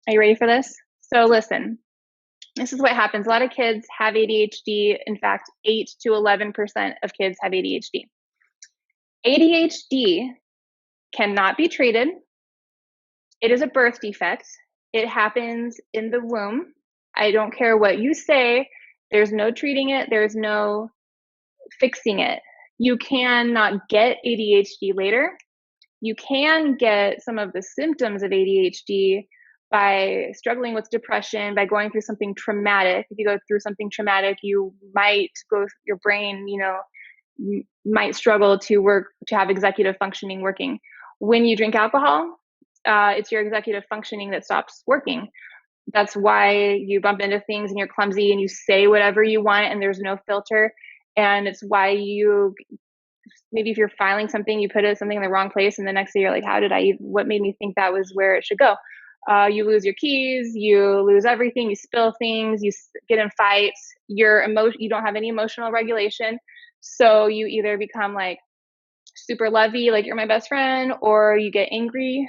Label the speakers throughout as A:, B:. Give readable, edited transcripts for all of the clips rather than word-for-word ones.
A: Are you ready for this? So listen, this is what happens. A lot of kids have ADHD. In fact, 8 to 11% of kids have ADHD. ADHD cannot be treated. It is a birth defect. It happens in the womb. I don't care what you say. There's no treating it. There's no fixing it. You cannot get ADHD later. You can get some of the symptoms of ADHD by struggling with depression, by going through something traumatic. If you go through something traumatic, you might your brain, might struggle to have executive functioning working. When you drink alcohol, it's your executive functioning that stops working. That's why you bump into things and you're clumsy and you say whatever you want and there's no filter. And it's why maybe if you're filing something, you put something in the wrong place, and the next day you're like, what made me think that was where it should go? You lose your keys, you lose everything, you spill things, you get in fights, you don't have any emotional regulation. So you either become like super lovey, like you're my best friend, or you get angry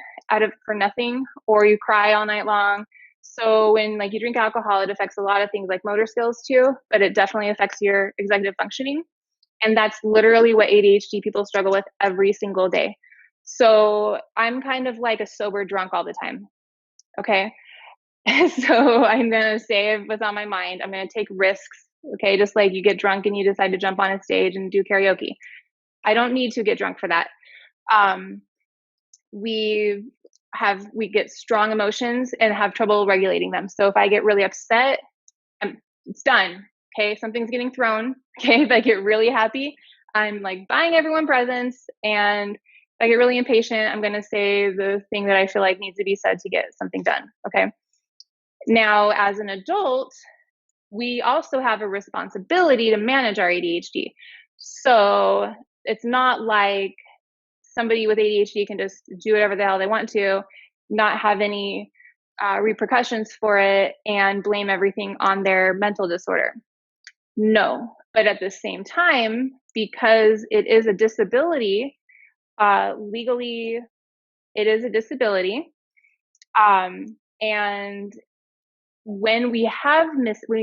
A: for nothing, or you cry all night long. So when you drink alcohol, it affects a lot of things like motor skills too, but it definitely affects your executive functioning. And that's literally what ADHD people struggle with every single day. So I'm kind of like a sober drunk all the time. Okay. So I'm going to say what's on my mind. I'm going to take risks. Okay. Just like you get drunk and you decide to jump on a stage and do karaoke. I don't need to get drunk for that. We get strong emotions and have trouble regulating them. So if I get really upset, it's done. Okay, something's getting thrown. Okay, if I get really happy, I'm like buying everyone presents. And if I get really impatient, I'm going to say the thing that I feel like needs to be said to get something done. Okay. Now, as an adult, we also have a responsibility to manage our ADHD. So it's not like somebody with ADHD can just do whatever the hell they want to, not have any repercussions for it, and blame everything on their mental disorder. No, but at the same time, because it is a disability, legally, it is a disability. And when we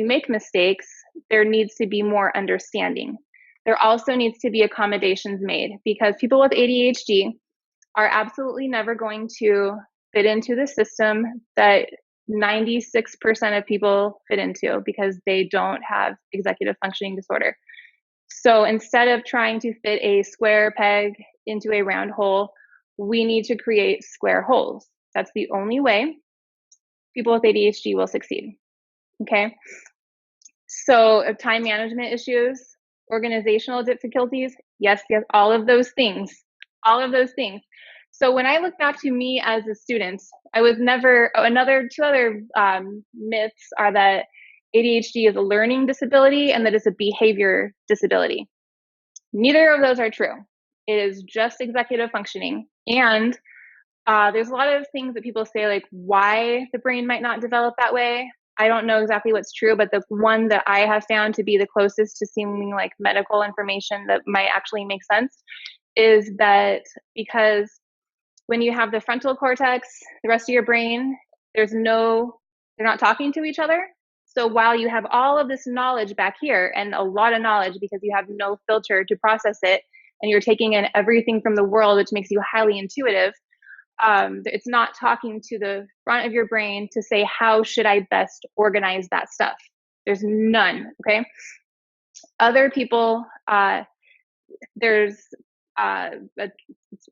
A: make mistakes, there needs to be more understanding. There also needs to be accommodations made, because people with ADHD are absolutely never going to fit into the system that 96% of people fit into, because they don't have executive functioning disorder. So instead of trying to fit a square peg into a round hole, we need to create square holes. That's the only way people with ADHD will succeed. Okay. So time management issues, organizational difficulties, yes, all of those things. So when I look back to me as a student, I was never, two other myths are that ADHD is a learning disability and that it's a behavior disability. Neither of those are true. It is just executive functioning. And there's a lot of things that people say, like why the brain might not develop that way. I don't know exactly what's true, but the one that I have found to be the closest to seeming like medical information that might actually make sense is that because when you have the frontal cortex, the rest of your brain, they're not talking to each other. So while you have all of this knowledge back here, and a lot of knowledge because you have no filter to process it, and you're taking in everything from the world, which makes you highly intuitive, it's not talking to the front of your brain to say, how should I best organize that stuff? There's none. Okay. Other people,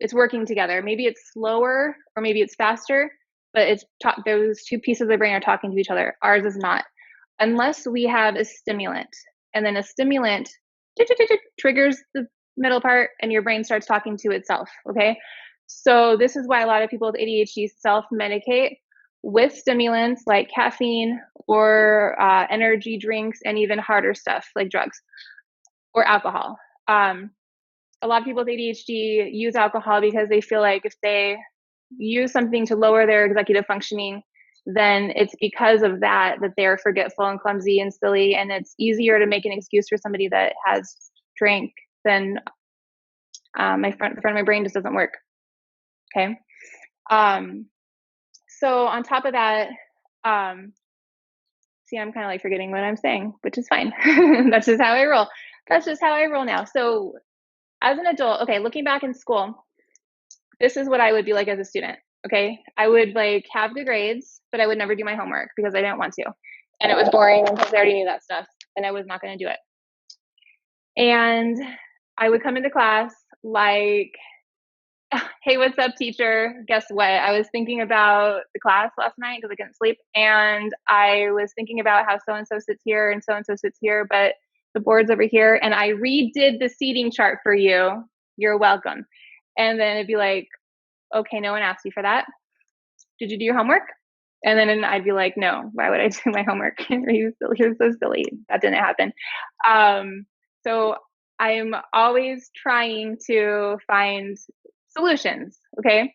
A: it's working together. Maybe it's slower or maybe it's faster, but those two pieces of the brain are talking to each other. Ours is not, unless we have a stimulant, and then a stimulant triggers the middle part and your brain starts talking to itself. Okay. So this is why a lot of people with ADHD self-medicate with stimulants like caffeine or energy drinks, and even harder stuff like drugs or alcohol. A lot of people with ADHD use alcohol because they feel like if they use something to lower their executive functioning, then it's because of that they're forgetful and clumsy and silly, and it's easier to make an excuse for somebody that has drank than the front of my brain just doesn't work. Okay. So on top of that, Um, See, I'm kind of like forgetting what I'm saying, which is fine. That's just how I roll. That's just how I roll now. So as an adult, okay, looking back in school, this is what I would be like as a student. Okay. I would like have good grades, but I would never do my homework because I didn't want to. And it was boring because I already knew that stuff and I was not going to do it. And I would come into class like, hey, what's up, teacher? Guess what? I was thinking about the class last night because I couldn't sleep. And I was thinking about how so and so sits here and so sits here, but the board's over here. And I redid the seating chart for you. You're welcome. And then it'd be like, okay, no one asked you for that. Did you do your homework? And then I'd be like, no, why would I do my homework? You're so silly. That didn't happen. So I'm always trying to find solutions. Okay.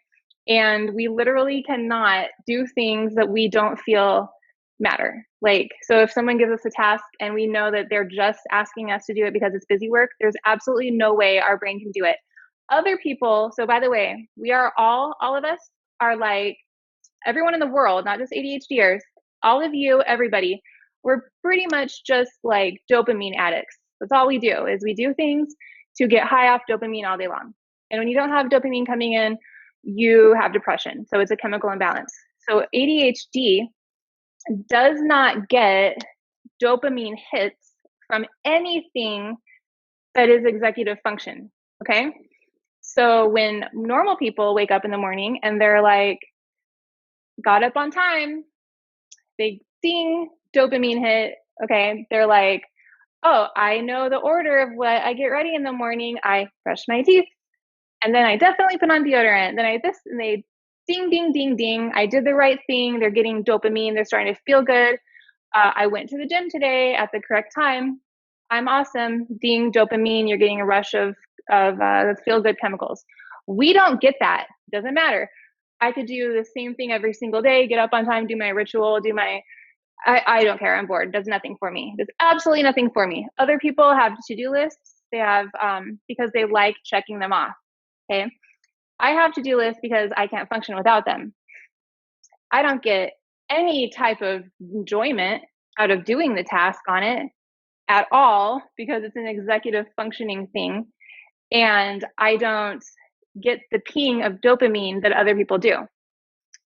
A: And we literally cannot do things that we don't feel matter. Like, so if someone gives us a task and we know that they're just asking us to do it because it's busy work, there's absolutely no way our brain can do it. Other people, so by the way, we are all of us are like, everyone in the world, not just ADHDers, all of you, everybody, we're pretty much just like dopamine addicts. That's all we do is we do things to get high off dopamine all day long. And when you don't have dopamine coming in, you have depression. So it's a chemical imbalance. So ADHD does not get dopamine hits from anything that is executive function. Okay. So when normal people wake up in the morning and they're like, got up on time, they ding, dopamine hit. Okay. They're like, oh, I know the order of what I get ready in the morning. I brush my teeth and then I definitely put on deodorant. Then I this and they ding, ding, ding, ding. I did the right thing. They're getting dopamine. They're starting to feel good. I went to the gym today at the correct time. I'm awesome. Ding, dopamine. You're getting a rush of feel good chemicals. We don't get that. Doesn't matter. I could do the same thing every single day, get up on time, do my ritual, I don't care. I'm bored. It does nothing for me. It does absolutely nothing for me. Other people have to-do lists. They have, because they like checking them off. Okay. I have to-do lists because I can't function without them. I don't get any type of enjoyment out of doing the task on it at all because it's an executive functioning thing. And I don't get the ping of dopamine that other people do.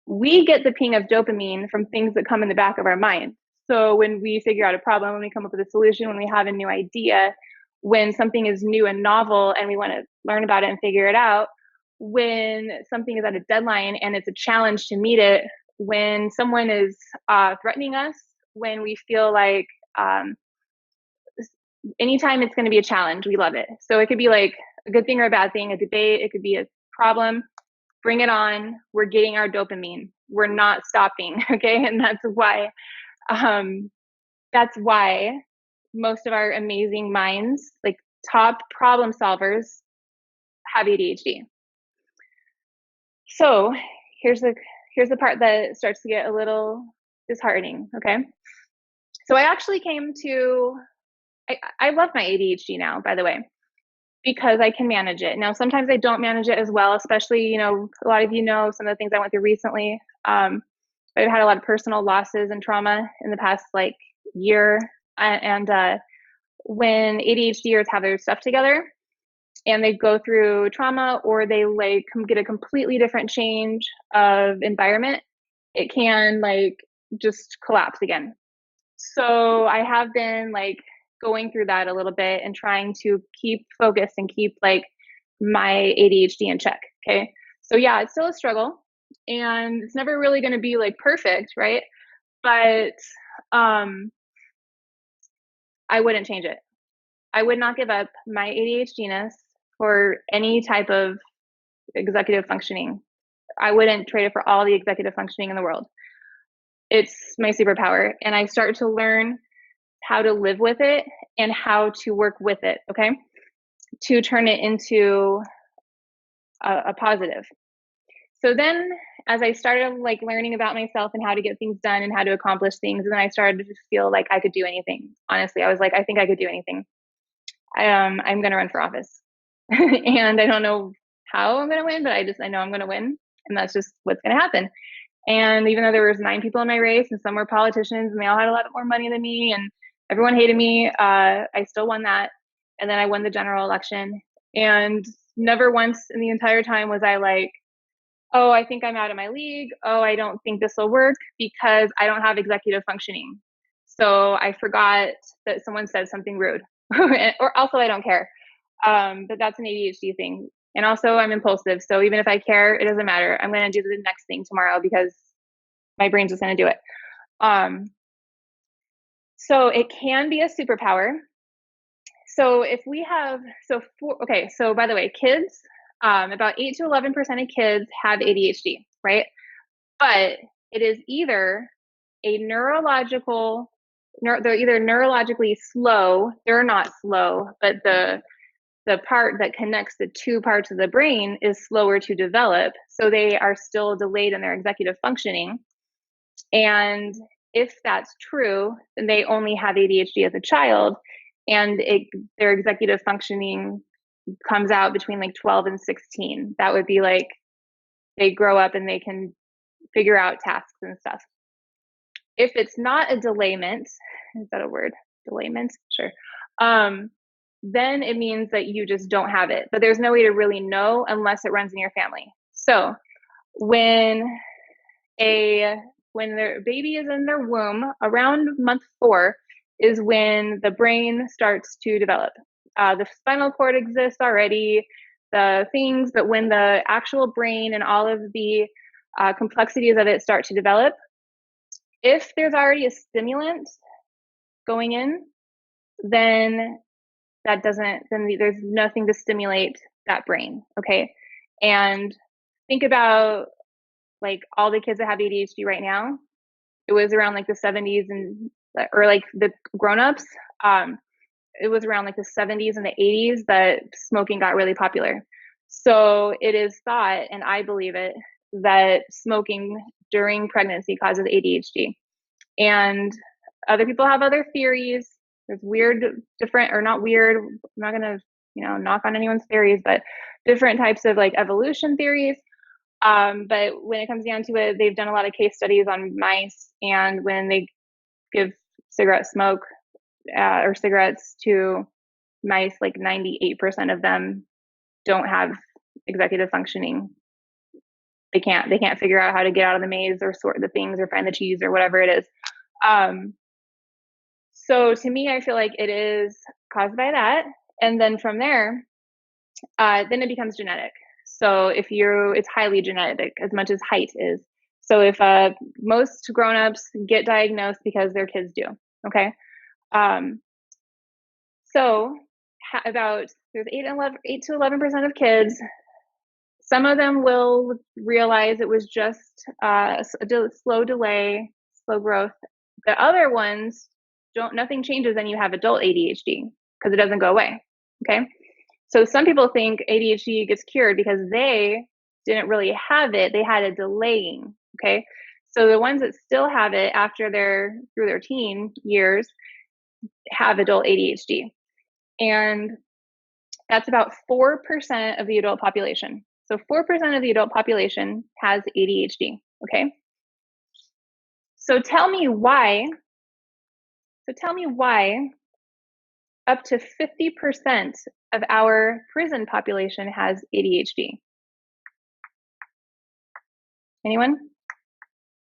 A: We get the ping of dopamine from things that come in the back of our mind. So when we figure out a problem, when we come up with a solution, when we have a new idea, when something is new and novel and we want to learn about it and figure it out, when something is at a deadline and it's a challenge to meet it, when someone is threatening us, when we feel like anytime it's going to be a challenge, we love it. So it could be like a good thing or a bad thing, a debate, it could be a problem. Bring it on. We're getting our dopamine. We're not stopping. Okay. And that's why most of our amazing minds, like top problem solvers, have ADHD. So here's the part that starts to get a little disheartening. Okay. So I actually I love my ADHD now, by the way, because I can manage it. Now, sometimes I don't manage it as well, especially, a lot of some of the things I went through recently. I've had a lot of personal losses and trauma in the past like year. And when ADHDers have their stuff together and they go through trauma or they like get a completely different change of environment, it can like just collapse again. So I have been like going through that a little bit and trying to keep focused and keep like my ADHD in check. Okay. So yeah, it's still a struggle and it's never really going to be like perfect. Right. But, I wouldn't change it. I would not give up my ADHDness for any type of executive functioning. I wouldn't trade it for all the executive functioning in the world. It's my superpower. And I start to learn how to live with it and how to work with it, okay, to turn it into a positive. So then as I started like learning about myself and how to get things done and how to accomplish things, and then I started to feel like I could do anything. Honestly, I was like, I think I could do anything. I'm going to run for office. And I don't know how I'm going to win, but I know I'm going to win. And that's just what's going to happen. And even though there was 9 people in my race and some were politicians and they all had a lot more money than me and everyone hated me, I still won that. And then I won the general election. And never once in the entire time was I like, oh, I think I'm out of my league. Oh, I don't think this will work because I don't have executive functioning. So I forgot that someone said something rude. Or also I don't care. But that's an ADHD thing. And also I'm impulsive. So even if I care, it doesn't matter. I'm going to do the next thing tomorrow because my brain's just going to do it. So it can be a superpower. So if we have, so by the way, kids, about 8 to 11% of kids have ADHD, right? But it is either a neurological, they're either neurologically slow, they're not slow, but the part that connects the two parts of the brain is slower to develop. So they are still delayed in their executive functioning. And if that's true, then they only have ADHD as a child, and their executive functioning comes out between like 12 and 16. That would be like they grow up and they can figure out tasks and stuff. If it's not a delayment, is that a word? Delayment? Sure. Then it means that you just don't have it. But there's no way to really know unless it runs in your family. So when their baby is in their womb, around month 4 is when the brain starts to develop. The spinal cord exists already, the things, but when the actual brain and all of the complexities of it start to develop, if there's already a stimulant going in, then there's nothing to stimulate that brain. Okay. And think about like all the kids that have ADHD right now. It was around like the 70s or like the grown-ups. It was around like the 70s and the 80s that smoking got really popular. So it is thought, and I believe it, that smoking during pregnancy causes ADHD. And other people have other theories. There's not weird. I'm not gonna, knock on anyone's theories, but different types of like evolution theories. But when it comes down to it, they've done a lot of case studies on mice, and when they give cigarette smoke or cigarettes to mice, like 98% of them don't have executive functioning. They can't figure out how to get out of the maze or sort the things or find the cheese or whatever it is. So to me, I feel like it is caused by that. And then from there, then it becomes genetic. So it's highly genetic as much as height is. So if most grownups get diagnosed because their kids do, okay? So there's 8 to 11% of kids. Some of them will realize it was just a slow delay, slow growth. The other ones nothing changes and you have adult ADHD because it doesn't go away, okay? So some people think ADHD gets cured because they didn't really have it. They had a delaying, okay? So the ones that still have it after through their teen years have adult ADHD. And that's about 4% of the adult population. So 4% of the adult population has ADHD, okay? So tell me why up to 50% of our prison population has ADHD. Anyone?